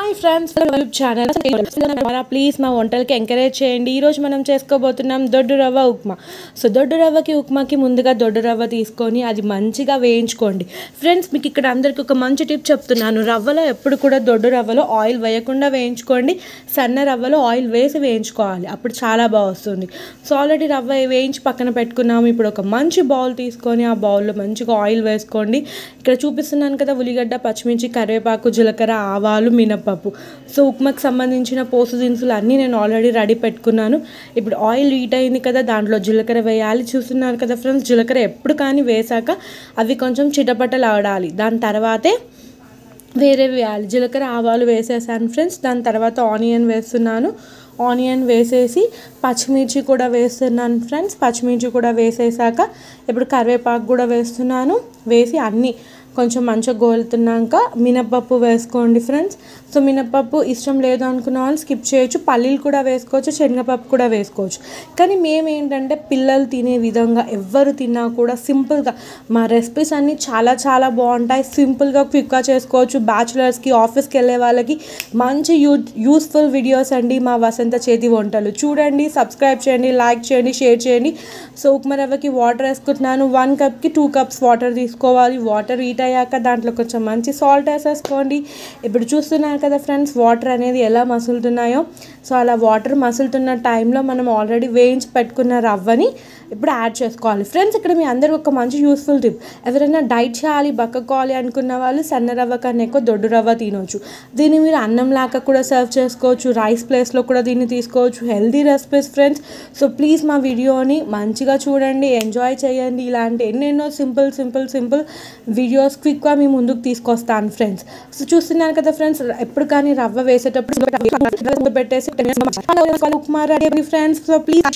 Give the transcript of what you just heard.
Hi friends, YouTube channel please మా వంటలకి encourage చేయండి. ఈరోజు మనం చేసుకోబోతున్నాం దొడ్డు రవ్వ ఉప్మా. సో దొడ్డు రవ్వకి ఉప్మాకి ముందుగా దొడ్డు రవ్వ తీసుకొని అది మంచిగా వేయించుకోండి. ఫ్రెండ్స్, మీకు ఇక్కడ అందరికీ ఒక మంచి టిప్ చెప్తున్నాను. రవ్వలో ఎప్పుడు కూడా దొడ్డు రవ్వలో ఆయిల్ వేయకుండా వేయించుకోండి. సన్న రవ్వలో ఆయిల్ వేసి వేయించుకోవాలి, అప్పుడు చాలా బాగా వస్తుంది. సో ఆల్రెడీ రవ్వ వేయించి పక్కన పెట్టుకున్నాము. ఇప్పుడు ఒక మంచి బౌల్ తీసుకొని ఆ బౌల్లో మంచిగా ఆయిల్ వేసుకోండి. ఇక్కడ చూపిస్తున్నాను కదా, ఉల్లిగడ్డ, పచ్చిమిర్చి, కరివేపాకు, జీలకర్ర, ఆవాలు, మినపప్పు. సో ఉప్మాకి సంబంధించిన పోసు దినుసులు అన్నీ నేను ఆల్రెడీ రెడీ పెట్టుకున్నాను. ఇప్పుడు ఆయిల్ హీట్ అయింది కదా, దాంట్లో జీలకర్ర వేయాలి. చూస్తున్నారు కదా ఫ్రెండ్స్, జీలకర్ర ఎప్పుడు కానీ వేసాక అవి కొంచెం చిటపటలు ఆడాలి. దాని తర్వాతే వేరే వేయాలి. జీలకర్ర, ఆవాలు వేసేసాను ఫ్రెండ్స్. దాని తర్వాత ఆనియన్ వేస్తున్నాను. ఆనియన్ వేసేసి పచ్చిమిర్చి కూడా వేస్తున్నాను ఫ్రెండ్స్. పచ్చిమిర్చి కూడా వేసేసాక ఇప్పుడు కరివేపాకు కూడా వేస్తున్నాను. వేసి అన్నీ కొంచెం మంచిగా గోలుతున్నాక మినపప్పు వేసుకోండి ఫ్రెండ్స్. సో మినపప్పు ఇష్టం లేదు అనుకున్న వాళ్ళు స్కిప్ చేయొచ్చు. పల్లీలు కూడా వేసుకోవచ్చు, శనగపప్పు కూడా వేసుకోవచ్చు. కానీ మేము ఏంటంటే పిల్లలు తినే విధంగా ఎవ్వరు తిన్నా కూడా సింపుల్గా మా రెసిపీస్ అన్నీ చాలా చాలా బాగుంటాయి. సింపుల్గా క్విక్గా చేసుకోవచ్చు. బ్యాచులర్స్కి, ఆఫీస్కి వెళ్ళే వాళ్ళకి మంచి యూస్ఫుల్ వీడియోస్ అండి మా వసంత చేతి వంటలు. చూడండి, సబ్స్క్రైబ్ చేయండి, లైక్ చేయండి, షేర్ చేయండి. సో ఉప్మా రవ్వకి వాటర్ వేసుకుంటున్నాను. 1 కప్కి 2 కప్స్ వాటర్ తీసుకోవాలి. వాటర్ హీట్ అయ్యాక దాంట్లో కొంచెం మంచి సాల్ట్ వేసేసుకోండి. ఇప్పుడు చూస్తున్నారు కదా ఫ్రెండ్స్, వాటర్ అనేది ఎలా మసులుతున్నాయో. సో అలా వాటర్ మసులుతున్న టైంలో మనం ఆల్రెడీ వేయించి పెట్టుకున్న రవ్వని ఇప్పుడు యాడ్ చేసుకోవాలి. ఫ్రెండ్స్, ఇక్కడ మీ అందరికి ఒక మంచి యూస్ఫుల్ టిప్. ఎవరైనా డైట్ చేయాలి, బక్కకోవాలి అనుకున్న వాళ్ళు సన్న రవ్వ కన్నా ఎక్కువ దొడ్డు రవ్వ తినవచ్చు. దీన్ని మీరు అన్నం లాగా కూడా సర్వ్ చేసుకోవచ్చు. రైస్ ప్లేస్లో కూడా దీన్ని తీసుకోవచ్చు. Healthy recipes friends. So please మా వీడియోని మంచిగా చూడండి, ఎంజాయ్ చేయండి. ఇలాంటి ఎన్నెన్నో సింపుల్ వీడియోస్ క్విక్గా మీ ముందుకు తీసుకొస్తాను ఫ్రెండ్స్. సో చూస్తున్నారు కదా ఫ్రెండ్స్, ఎప్పుడు కానీ రవ్వ వేసేటప్పుడు పెట్టేసి upma ready friends. So please